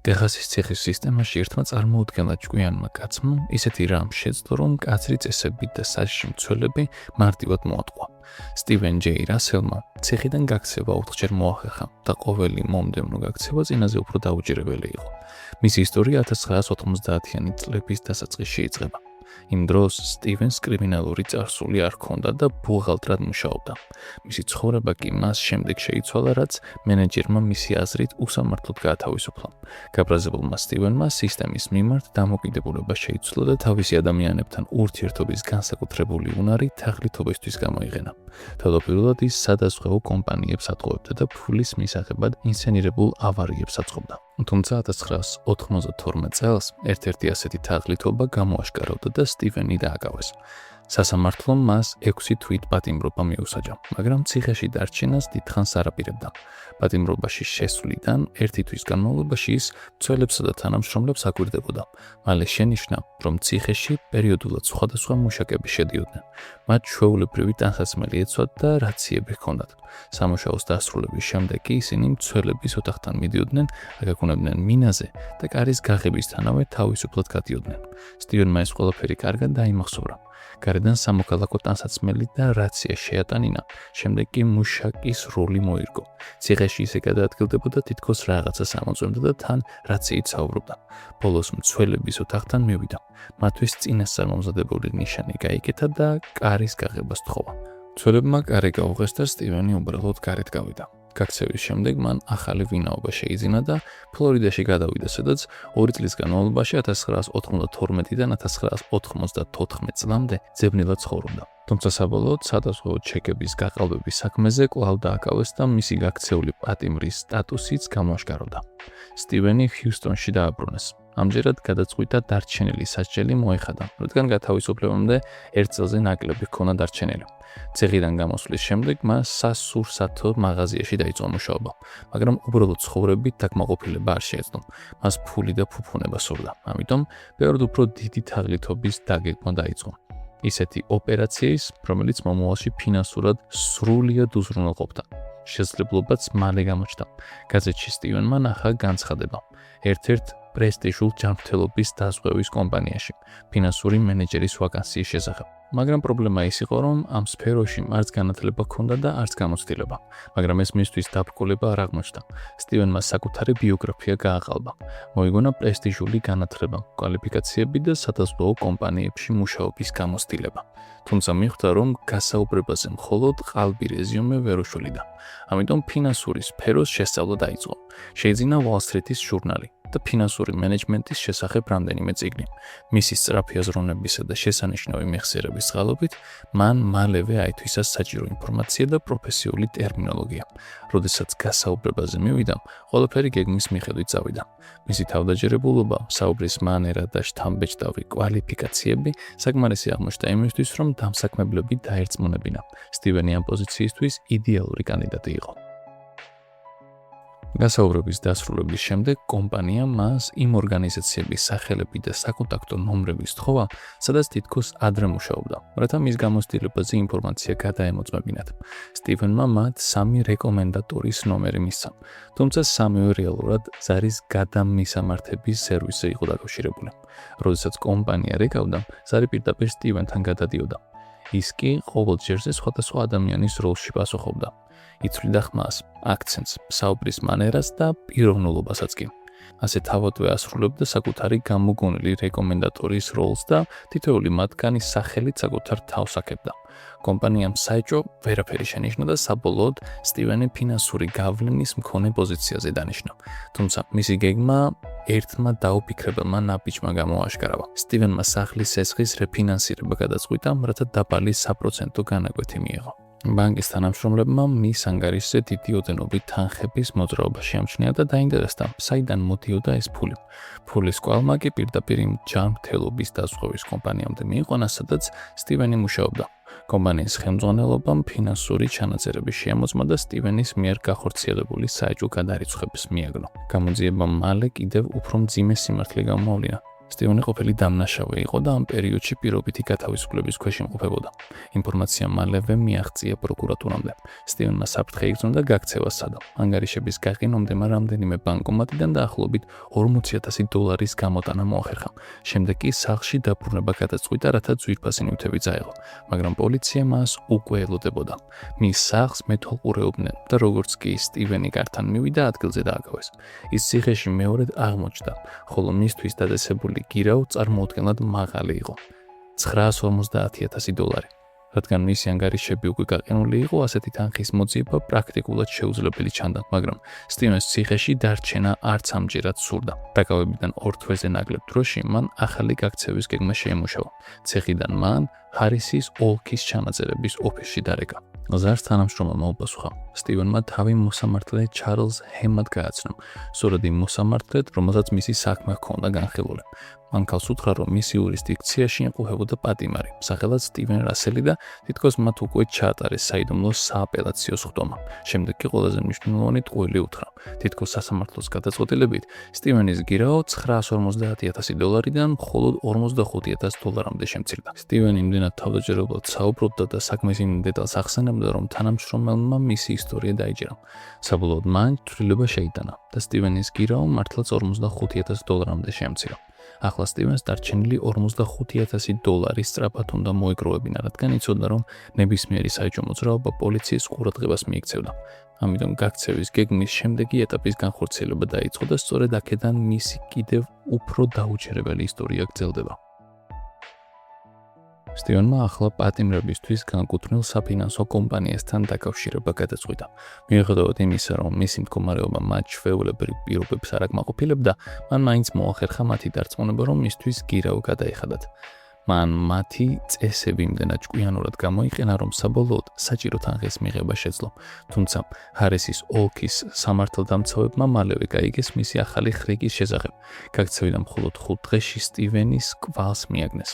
ტეხასის ციხის სისტემაში ერთმა წარმოუდგენლად ჭკვიანმა კაცმა ისეთი რამ შეძლო, რომ მკაცრი წესები და საშიში მცველები მარტივად მოატყვა. სტივენ ჯეი რასელმა ციხიდან გაქცევა 4-ჯერ მოახერხა და ყოველი მომდევნო გაქცევა წინაზე უფრო დაუჭირებელი იყო. მისი ისტორია 1990-იანი წლების დასაწყისში იწყება. იმ დროს სტივენს კრიმინალური წარსული არ ჰქონდა და ბუღალტრად მუშაობდა. მისი ცხოვრება კი მას შემდეგ შეიცვალა, რაც მენეჯერმა მისი აზრით უსამართლოდ გაათავისუფლა. გაბრაზებულმა სტივენმა სისტემის მიმართ დამოკიდებულება შეიცვალა და თავისი ადამიანებთან ურთიერთობის განსაკუთრებული უნარი თაღლითობისთვის გამოიყენა. თავდაპირველად ის სადაზღვევო კომპანიებს ატყუებდა და ფულის მისაღებად ინსცენირებულ ავარიებს აწყობდა. თუმცა 1992 წელს ერთ-ერთი ასეთი თაღლითობა გამოაშკარავდა და სტივენი დააკავეს. სასამართლომ მას 6 თვით პატიმრობა მიუსაჯა, მაგრამ ციხეში დარჩენას დიდხანს არ აპირებდა. პატიმრობაში შესვლიდან 1 თვის განმავლობაში ის მცველებსა და თანამშრომლებს აკვირდებოდა. მალე შენიშნა, რომ ციხეში პერიოდულად სხვადასხვა მუშაკები შედიოდნენ. მათ ჩვეულებრივი ტანსაცმელი ეცვათ და რაციები ჰქონდათ. სამუშაოს დასრულების შემდეგ კი ისინი მცველების ოთახთან მიდიოდნენ, აგაგუნებდნენ მინაზე და კარის გაღებისთანავე თავისუფლად გადიოდნენ. სტივენმა ეს ყველაფერი კარგად დაიმახსოვრა. გარედან სამოქალაქო ტანსაცმელი და რაცია შეატანინა, შემდეგ კი მუშაკის როლი მოირგო. ციხეში ისე გადაადგილდებოდა თითქოს რაღაცას ამოწმებდა და თან რაციით საუბრობდა. ბოლოს მცველების ოთახთან მივიდა. მათთვის წინასწარმომზადებული ნიშანი გაიკეთა და კარის გაღება სთხოვა. მცველებმა კარი გაუღეს და სტივენი უბრალოდ გარეთ გავიდა. გაქცევის შემდეგ მან ახალი ვინაობა შეიძინა და ფლორიდაში გადავიდა, სადაც 2 წლის განმავლობაში 1992-დან 1994 წლამდე ძებნელად ცხოვრობდა. თუმცა საბოლოოდ სადაზღვევო ჩეკების გაყალბების საქმეზე კვლავ დააკავეს და მისი გაქცეული პატიმრის სტატუსიც გამოაშკარავდა. სტივენი ჰიუსტონში დააბრუნეს. ამჯერად გადაწყვიტა დარჩენილი სასჯელი მოეხადა, რადგან გათავისუფლებამდე 1 წელზე ნაკლები ჰქონდა დარჩენილი. ციხიდან გამოსვლის შემდეგ მას სასურსათო მაღაზიაში დაიწყო მუშაობა, მაგრამ უბრალოდ ცხოვრებით დაკმაყოფილება არ შეეძლო. მას ფული და ფუფუნება სურდა, ამიტომ ბევრად უფრო დიდი თაღლითობის დაგეგმა დაიწყო. ისეთი ოპერაციის, რომელიც მომავალში ფინანსურად სრულიად უზრუნველყოფდა. შესაძლებლობაც მალე გამოჩნდა. გაზეთში სტივენმა ნახა განცხადება ერთ-ერთ პრესტიჟულ ჯანმრთელობის დაზღვევის კომპანიაში ფინანსური მენეჯერის ვაკანსიის შესახებ. მაგრამ პრობლემა ის იყო, რომ ამ სფეროში არც განათლება ჰქონდა და არც გამოცდილება, მაგრამ ეს მისთვის დაბრკოლება არ აღმოჩნდა. სტივენმა საკუთარი ბიოგრაფია გააყალბა. მოიგონა პრესტიჟული განათლება, კვალიფიკაციები და სადაზღვევო კომპანიებში მუშაობის გამოცდილება. თუმცა მიხვდა, რომ გასაუბრებაზე მხოლოდ ყალბი რეზიუმე ვერ უშველიდა. ამიტომ ფინანსური სფეროს შესწავლა დაიწყო. შეიძინა Wall Street-ის ჟურნალი და ფინანსური მენეჯმენტის შესახებ რამდენიმე წიგნი. მისი სწრაფი აზროვნებისა და შესანიშნავი მეხსიერების წყალობით მან მალევე აითვისა საჭირო ინფორმაცია და პროფესიული ტერმინოლოგია. როდესაც გასაუბრებაზე მივიდა, ყველაფერი გეგმის მიხედვით წავიდა. მისი თავდაჯერებულობა, საუბრის მანერა და შთამბეჭდავი კვალიფიკაციები საკმარისი აღმოჩნდა იმისთვის, რომ დამსაქმებლები დაერწმუნებინა. სტივენი ამ პოზიციისთვის იდეალური კანდიდატი იყო. გასაუბრების დასრულების შემდეგ კომპანია მას იმ ორგანიზაციების სახელები და საკონტაქტო ნომრების სთხოვა, სადაც თითქოს ადრე მუშაობდა, რათა მის გამოცდილებაზე ინფორმაცია გადაემოწმებინათ. სტივენმა მათ 3 რეკომენდატორის ნომერი მისცა, თუმცა სამივე რეალურად ზარის გადამისამართების სერვისზე იყო დაკავშირებული. როდესაც კომპანია რეკავდა, ზარი პირდაპირ სტივენთან გადადიოდა. ის კი ყოველ ჯერზე სხვადასხვა ადამიანის როლში პასუხობდა. იცვლიდა ხმას, აქცენტს, საუბრის მანერას და პიროვნულობასაც კი. ასე თავადვე ასრულებდა საკუთარი გამოგონილი რეკომენდატორის როლს და თითოეული მათგანი სახელით საკუთარ თავს აქებდა. კომპანიამ საეჭო ვერაფერი შენიშნა და საბოლოოდ სტივენი ფინანსური გავლენის მქონე პოზიციაზე დანიშნა. თუმცა მისი გეგმა ერთმა დაუფიქრებელმა ნაბიჯმა გამოაშკარავა. სტივენმა სახლის სესხის რეფინანსირება გადაწყვიტა, რათა დაბალი საპროცენტო განაკვეთი მიიღო. ბანკის თანამშრომლებმა მის ანგარიშზე დიდი ოდენობით თანხების მოძრაობა შეამჩნია და დაინტერესდა, საიდან მოდიოდა ეს ფული. ფულის კვალმა კი პირდაპირ იმ ჯანმრთელობის დაზღვევის კომპანიამდე მიიყვანა, სადაც სტივენი მუშაობდა. კომპანიის ხელმძღვანელობამ ფინანსური ჩანაწერები შეამოწმა და სტივენის მიერ გახორციელებული საეჭვო გადარიცხვებს მიაგნო. გამოძიებამ მალე კიდევ უფრო მძიმე სიმართლე გამოავლინა. სტივენი ყოფილი დამნაშავე იყო და ამ პერიოდში პირობითი გათავისუფლების ქვეშ იმყოფებოდა. ინფორმაცია მალევე მიაღწია პროკურატურამდე. სტივენმა საფრთხე იგრძნო და გაქცევა სცადა. ანგარიშების გაყინვამდე მან რამდენიმე ბანკომატიდან დაახლოებით $40,000 გამოტანა მოახერხა. შემდეგ კი სახლში დაბრუნება გადაწყვიტა, რათა ძვირფასი ნივთები წაეღო, მაგრამ პოლიცია მას უკვე ელოდებოდა. მის სახლს მეთვალყურეობდნენ და როგორც კი სტივენი გართან მივიდა, ადგილზე დააკავეს. ის ციხეში მეორედ აღმოჩნდა, ხოლო მისთვის დაწესებული გირაო წარმოუდგენლად მაღალი იყო. $950,000. რადგან მისი ანგარიშები უკვე გაყინული იყო, ასეთი თანხის მოძიება პრაქტიკულად შეუძლებელი ჩანდა, მაგრამ სტივენს ციხეში დარჩენა არც ამჯერად სურდა. დაკავებიდან 2 თვეზე ნაკლებ დროში მან ახალი გაქცევის გეგმა შეემუშავა. ციხიდან მან ჰარისის ოლქის ჩანაწერების ოფისში დარეკა. ზარს თანამშრომელმა უპასუხა. სტივენმა თავი მოსამართლე ჩარლზ ჰემად გააცნო, სწორედ იმ მოსამართლედ, რომელსაც მისი საქმე ჰქონდა განხილული. მან ქალს უთხრა, რომ მისი იურისდიქციაში იმყოფებოდა პატიმარი, სახელად სტივენ რასელი და თითქოს მათ უკვე ჩაატარეს საიდუმლო სააპელაციო სხდომა. შემდეგ კი ყველაზე მნიშვნელოვანი ტყუილი უთხრა. თითქოს სასამართლოს გადაწყვეტილებით, სტივენის გირაო $950,000-დან მხოლოდ $45,000-მდე შემცირდა. სტივენი იმდენად თავდაჯერებულად საუბრობდა და საქმის იმ დეტალს ახსენებდა, რომ თანამშრომელმა მისი ისტორია დაიჯერა. საბოლოოდ მან თვლილება შეიტანა და სტივენის გირაო მართლაც $45,000-მდე შემცირა. ახლა სტივენს დარჩენილი $45,000 სწრაფად უნდა მოეგროვებინა, რადგან იცოდა, რომ ნებისმიერი საეჭვო მოძრაობა პოლიციის ყურადღებას მიიქცევდა. ამიტომ გაქცევის გეგმის შემდეგი ეტაპის განხორციელება დაიწყო და სწორედ აქედან მისი კიდევ უფრო დაუჯერებელი ისტორია გრძელდება. სტივენმა ახლა პატიმრებისთვის განკუთვნილ საფინანსო კომპანიასთან დაკავშირება გადაწყვიტა. მიუხედავად იმისა, რომ მისი მდგომარეობა მათ ჩვეულებრივ პირობებს არ აკმაყოფილებდა, მან მაინც მოახერხა მათი დარწმუნება, რომ მისთვის გირაო გადაეხადათ. მან მათი წესები იმდენად ჭკვიანურად გამოიყენა, რომ საბოლოოდ საჭირო თანხის მიღება შეძლო. თუმცა ჰარისის ოლქის სამართალდამცავებმა მალევე გაიგეს მისი ახალი ხრიკის შესახებ. გაქცევიდან მხოლოდ 5 დღეში სტივენის კვალს მიაგნეს.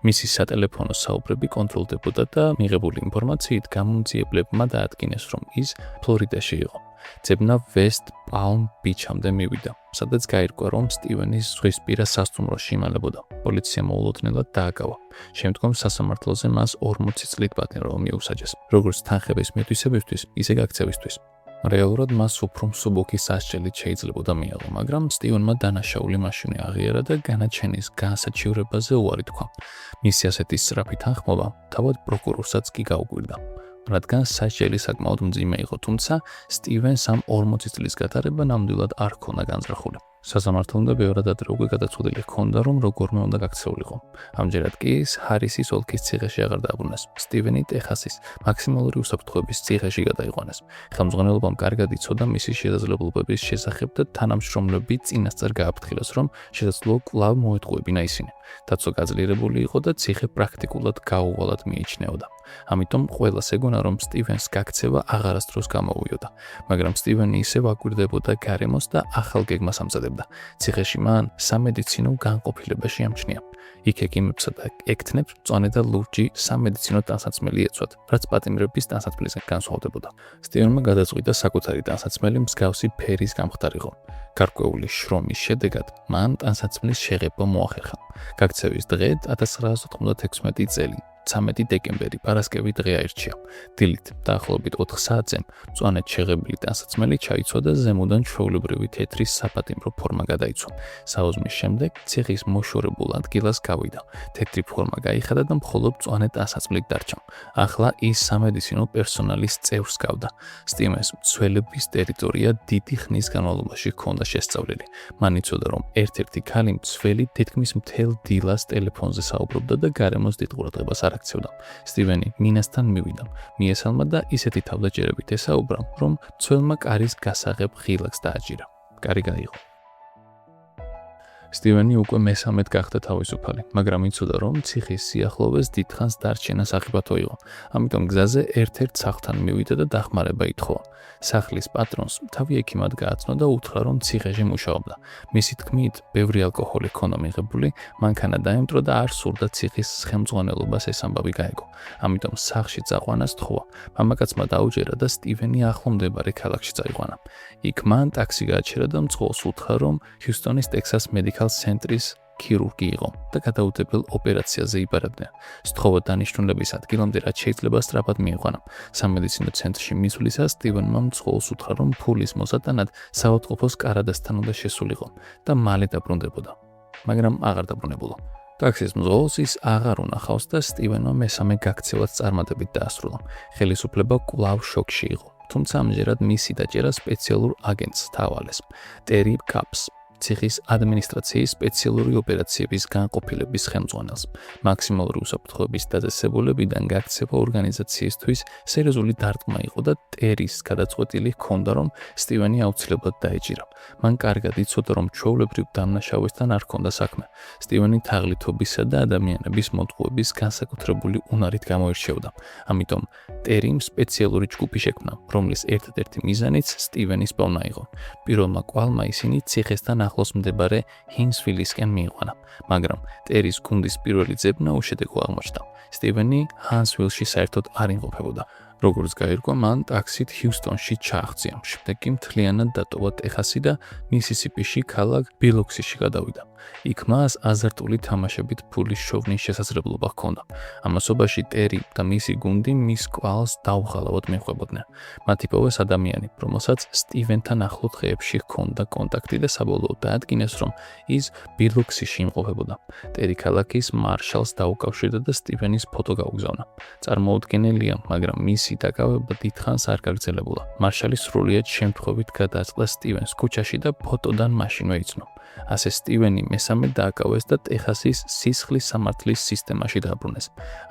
მისი სატელეფონო საუბრები კონტროლდებოდა და მიღებული ინფორმაციით გამომძიებლებმა დაადგინეს, რომ ის ფლორიდაში იყო. ძებნა ვესტ პალმ ბიჩამდე მივიდა, სადაც გაირკვა, რომ სტივენის ზღვისპირა სასტუმროში იმალებოდა. პოლიცია მოულოდნელად დააკავა. შემდგომ სასამართლოზე მას 40 წლით პატიმრობა მიუსაჯეს, როგორც თანხების მითვისებისთვის, ისე გაქცევისთვის. რეალურად მას უფრო მსუბუქი სასჯელით შეიძლებოდა მიიღო, მაგრამ სტივენმა დანაშაული მაშინვე აღიარა და განაჩენის განსაჩივრებაზე უარი თქვა. მისი ასეთი სწრაფი თანხმობა თავად პროკურორსაც კი გაუკვირდა. რადგან სასჯელი საკმაოდ მძიმე იყო, თუმცა სტივენს ამ 40 წლის გატარება ნამდვილად არ ჰქონდა განზრახული. სასამართლომ და ბევრად ადრე უკვე გადაწყვეტილი ჰქონდა, რომ როგორმე უნდა გაქცეულიყო. ამჯერად კი ის ჰარისის ოლქის ციხეში აღარ დააბრუნეს. სტივენი ტეხასის მაქსიმალური უსაფრთხოების ციხეში გადაიყვანეს. ხელმძღვანელობამ კარგად იცოდა მისი შესაძლებლობების შესახებ და თანამშრომლები წინასწარ გააფრთხილეს, რომ შესაძლოა კვლავ მოეტყუებინა ისინი. დაცვა გაძლიერებული იყო და ციხე პრაქტიკულად გაუვალად მიიჩნეოდა. ამიტომ ყველას ეგონა, რომ სტივენს გაქცევა აღარასდროს გამოვიოდა, მაგრამ სტივენი ისევ აკვირდებოდა გარემოს და ახალ გეგმას ამზადებდა. ციხეში მან სამედიცინო განყოფილებაში ამჩნია. იქ ექიმებსა და ექთნებს მწვანე და ლურჯი სამედიცინო ტანსაცმელი ეცვათ, რაც პატიმრების ტანსაცმლისგან განსხვავდებოდა. სტივენმა გადაწყვიტა საკუთარი ტანსაცმელი მსგავსი ფერის გამხდარიყო. გარკვეული შრომის შედეგად მან ტანსაცმლის შეღება მოახერხა. გაქცევის დღე 1996 წელი 13 დეკემბერი პარასკევი დღე აირჩია. დილით დაახლოებით 4 საათზე მწვანედ შეღებილი ტანსაცმელი ჩაიცვა და ზემოდან ჩვეულებრივი თეთრი საპატიმრო ფორმა გადაიცვა. საუზმის შემდეგ ციხის მოშორებულ ადგილას გავიდა. თეთრი ფორმა გაიხადა და მხოლოდ მწვანე ტანსაცმლით დარჩა. ახლა ის სამედიცინო პერსონალის წევრს გავდა. სტივენს მცველების ტერიტორია დიდი ხნის განმავლობაში ჰქონდა შესწავლილი. მან იცოდა, რომ ერთ-ერთი ქალი მცველი თითქმის მთელ დილას ტელეფონზე საუბრობდა და გარემოს დიდ ყურადღებას არ აქცევდა. სტივენი მინასთან მივიდა. მიესალმა და ისეთი თავდაჯერებით ესაუბრა, რომ მცველმა კარის გასაღებ ღილაკს დააჭირა. კარი გაიღო. სტივენი უკვე მესამედ გახდა თავისუფალი, მაგრამ იცოდა, რომ ციხის სიახლოვეს დიდხანს დარჩენა სახიფათო იყო. ამიტომ გზაზე ერთ-ერთ სახლთან მივიდა და დახმარება ითხოვა. სახლის პატრონს თავი ექიმად გააცნო და უთხრა, რომ ციხეში მუშაობდა. მისი თქმით, ბევრი ალკოჰოლი ჰქონდა მიღებული, მანქანა დაემტრო და არ სურდა ციხის ხელმძღვანელობას ეს ამბავი გაეგო. ამიტომ სახლში წაყვანას თხოვა. მამაკაცმა დაუჯერა და სტივენი ახლო მდებარე ქალაქში წაიყვანა. იქ მან ტაქსი გააჩერა და მძღოლს უთხრა, რომ ჰიუსტონის ტექსას მედიკალ ცენტრის ქირურგი იყო და გადაუდებელ ოპერაციაზე იბარებდნენ. სთხოვა დანიშნულების ადგილამდე რაც შეიძლება სწრაფად მიიყვანა. სამედიცინო ცენტრში მისვლისას სტივენმა მძღოლს უთხრა, რომ ფულის მოსატანად საავადმყოფოს კარადასთან უნდა შესულიყო და მალე დაბრუნდებოდა. მაგრამ აღარ დაბრუნებულა. ტაქსის მძღოლს ის აღარ უნახავს და სტივენმა მესამე გაქცევაც წარმატებით დაასრულა. ხელისუფლება კვლავ შოკში იყო, თუმცა ამჯერად მისი დაჭერა სპეციალურ აგენტს თავალეს, ტერი კაპს, ციხის ადმინისტრაციის სპეციალური ოპერაციების განყოფილების ხელმძღვანელს. მაქსიმალური უსაფრთხოების დაწესებულებიდან გაქცევა ორგანიზაციისთვის სერიოზული დარტყმა იყო და ტერის გადაწყვეტილი ჰქონდა, რომ სტივენი აუცილებლად დაეჭირა. მან კარგად იცოდა, რომ ჩვეულებრივ დამნაშავესთან არ ჰქონდა საქმე. სტივენი თაღლითობისა და ადამიანების მოტყუების განსაკუთრებული უნარით გამოირჩეოდა. ამიტომ ტერიმ სპეციალური ჯგუფი შექმნა, რომლის ერთადერთი მიზანიც სტივენის პოვნა იყო. პირველმა კვალმა ისინი ციხესთან ახლოს მდებარე ჰინსვილისკენ მიიყვანა, მაგრამ ტერის გუნდის პირველი ძებნა უშედეგო აღმოჩნდა. სტივენი ჰანსვილში საერთოდ არ იმყოფებოდა. როგორც გაირკვა, მან ტაქსით ჰიუსტონში ჩააღწია. შემდეგ კი მთლიანად დატოვა ტეხასი და მისისიპიში ქალაქ ბილოქსიში გადავიდა. იქ მას აზარტული თამაშებით ფულის შოვნის შესაძლებლობა ჰქონდა. ამასობაში ტერი და მისი გუნდი მის კვალს დაუღალავად მიჰყვებოდნენ. მათ იპოვეს ადამიანი, რომელსაც სტივენთან ახლო დღეებში ჰქონდა კონტაქტი და საბოლოოდ დაადგინეს, რომ ის ბილოქსიში იმყოფებოდა. ტერი ქალაქის მარშალს დაუკავშირდა და სტივენის ფოტო გაუგზავნა. წარმოუდგენელია, მაგრამ მისი დაკავება დიდხანს არ გაგრძელებულა. მარშალი სრულიად შემთხვევით გადააწყდა სტივენს ქუჩაში და ფოტოდან მაშინვე იცნო. ასე სტივენი მესამედ დააკავეს და ტეხასის სისხლის სამართლის სისტემაში დაბრუნეს.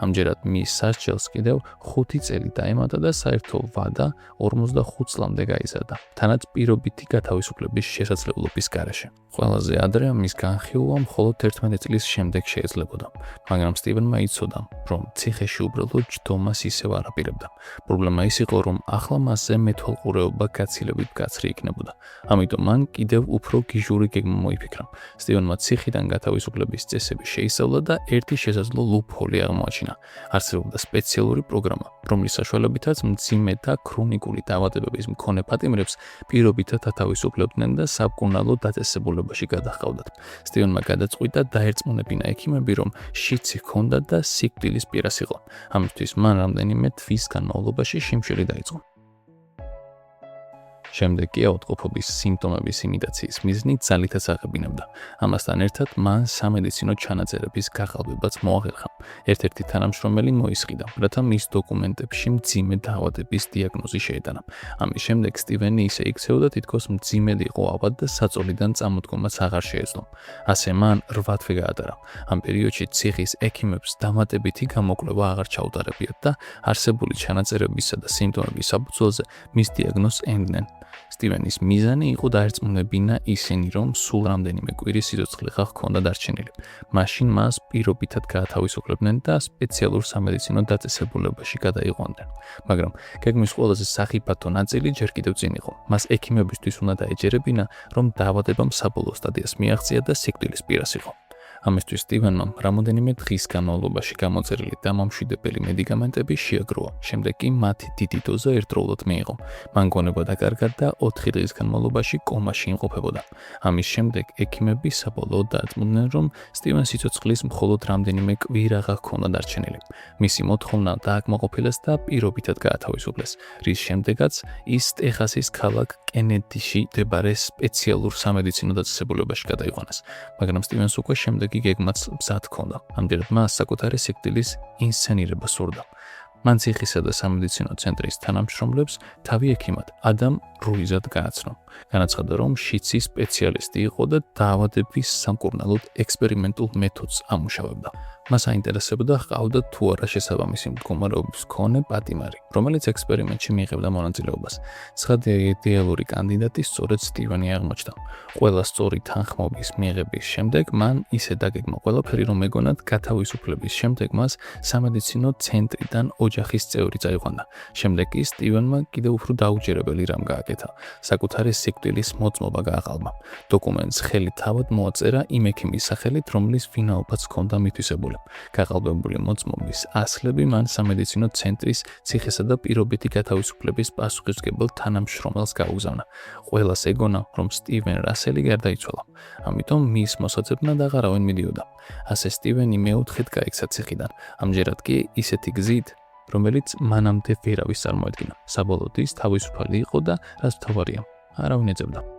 ამჯერად მის სასჯელს კიდევ 5 წელი დაემატა და საერთო ვადა 45 წლამდე გაიზარდა, თანაც პირობითი გათავისუფლების შესაძლებლობის გარეშე. ყველაზე ადრე მის განხილვა მხოლოდ 11 წლის შემდეგ შეიძლებოდა, მაგრამ სტივენმა იცოდა, რომ ციხეში უბრალოდ ჯდომას ისევ არ აპირებდა. პრობლემა ის იყო, რომ ახლა მასზე მეთვალყურეობა გაცილებით მკაცრი იქნებოდა. ამიტომ მან კიდევ უფრო გიჟური გეგმა მოიფიქრა. სტივენმა ციხიდან გათავისუფლების წესები შეისწავლა და ერთი შესაძლო ლუფჰოლი აღმოაჩინა. არსებობდა სპეციალური პროგრამა, რომლის საშუალებითაც მძიმე და ქრონიკული დაავადებების მქონე პატიმრებს პირობითად ათავისუფლებდნენ და საბკურნალო დაწესებულებაში გადაჰყავდათ. სტივენმა გადაწყვიტა დაერწმუნებინა ექიმები, რომ შიცი ჰქონდა და სიკვდილის პირას იყო. ამისთვის მან რამდენიმე თვის განმავლობაში შიმშილი დაიწყო. შემდეგ კი ავადმყოფობის სიმპტომების იმიტაციის მიზნით ძალითაც აღებინებდა. ამასთან ერთად მან სამედიცინო ჩანაწერების გაყალბებაც მოახერხა. ერთ-ერთი თანამშრომელი მოისყიდა, რათა მის დოკუმენტებში მძიმე დაავადების დიაგნოზი შეეტანა. ამის შემდეგ სტივენი ისე იქცეოდა, თითქოს მძიმედ იყო ავად და საწოლიდან წამოდგომაც აღარ შეეძლო. ასე მან 8 თვე გაატარა. ამ პერიოდში ციხის ექიმებს დამატებითი გამოკვლევა აღარ ჩაუტარებიათ და არსებული ჩანაწერებისა და სიმპტომების საფუძველზე მის დიაგნოზს ენდნენ. სტივენის მიზანი იყო დაერწმუნებინა ისინი, რომ სულ რამდენიმე კვირის სიცოცხლე ჰქონდა დარჩენილი. მაშინ მას პირობითად გაათავისუფლებდნენ და სპეციალურ სამედიცინო დაწესებულებაში გადაიყვანდნენ. მაგრამ გეგმის ყველაზე სახიფათო ნაწილი ჯერ კიდევ წინ იყო. მას ექიმებისთვის უნდა დაეჯერებინა, რომ დაავადებამ საბოლოო სტადიას მიაღწია და სიკვდილის პირას იყო. ამისთვის სტივენმა რამოდენიმე დღის განმავლობაში გამოწერილი დამამშვიდებელი მედიკამენტები შეაგროვა. შემდეგ კი მათი დიდი დოზა ერთდროულად მიიღო. მან გონება დაკარგა და 4 დღის განმავლობაში კომაში იმყოფებოდა. ამის შემდეგ ექიმები საბოლოოდ დააწმუნდნენ, რომ სტივენს სიცოცხლის მხოლოდ რამდენიმე კვირაღა ჰქონდა დარჩენილი. მისი მოთხოვნა დააკმაყოფილეს და პირობითად გაათავისუფლეს, რის შემდეგაც ის ტეხასის ქალაქ კენედიში მდებარე სპეციალურ სამედიცინო დაწესებულებაში გადაიყვანეს. მაგრამ სტივენს უკვე შემდეგ გეგმაც მზად ჰქონდა. ამჯერად მას საკუთარი სიკვდილის ინსცენირება სურდა. მან ციხისა და სამედიცინო ცენტრის თანამშრომლებს თავი ექიმად ადამ რუიზად გააცნო. განაცხადა, რომ შიცი სპეციალისტი იყო და დაავადების სამკურნალოდ ექსპერიმენტულ მეთოდს ამუშავებდა. მას აინტერესებდა, ჰყავდა თუ არა შესაბამისი მდგომარეობის მქონე პატიმარი, რომელიც ექსპერიმენტში მიიღებდა მონაწილეობას. ცხადია, იდეალური კანდიდატი სწორედ სტივენი აღმოჩნდა. ყველა სწორი თანხმობის მიღების შემდეგ მან ისე დაგეგმა ყველაფერი, რომ ეგონათ გათავისუფლების შემდეგ მას სამედიცინო ცენტრიდან ოჯახის წევრი წაიყვანდა. შემდეგ კი სტივენმა კიდევ უფრო დაუჯერებელი რამ გააკეთა. საკუთარი სიკვდილის მოწმობა გააყალბა. დოკუმენტს ხელით თავად მოაწერა იმ ექიმის სახელით, რომლის ვინაობაც ჰქონდა მითვისებული. გადაჭიმული. გაყალბებული მოწმობის ასლები მან სამედიცინო ცენტრის ციხესა და პირობითი გათავისუფლების პასუხისმგებელ თანამშრომელს გაუგზავნა. ყველას ეგონა, რომ სტივენ რასელი გარდაიცვალა. ამიტომ მის მოსაძებნად აღარავინ მიდიოდა. ასე სტივენი მეოთხედ გაიქცა ციხიდან. ამჯერად კი ისეთი გზით, რომელიც მანამდე ვერავის წარმოედგინა. საბოლოოდ ის თავისუფალი იყო და რაც მთავარია, არავინ ეძებდა.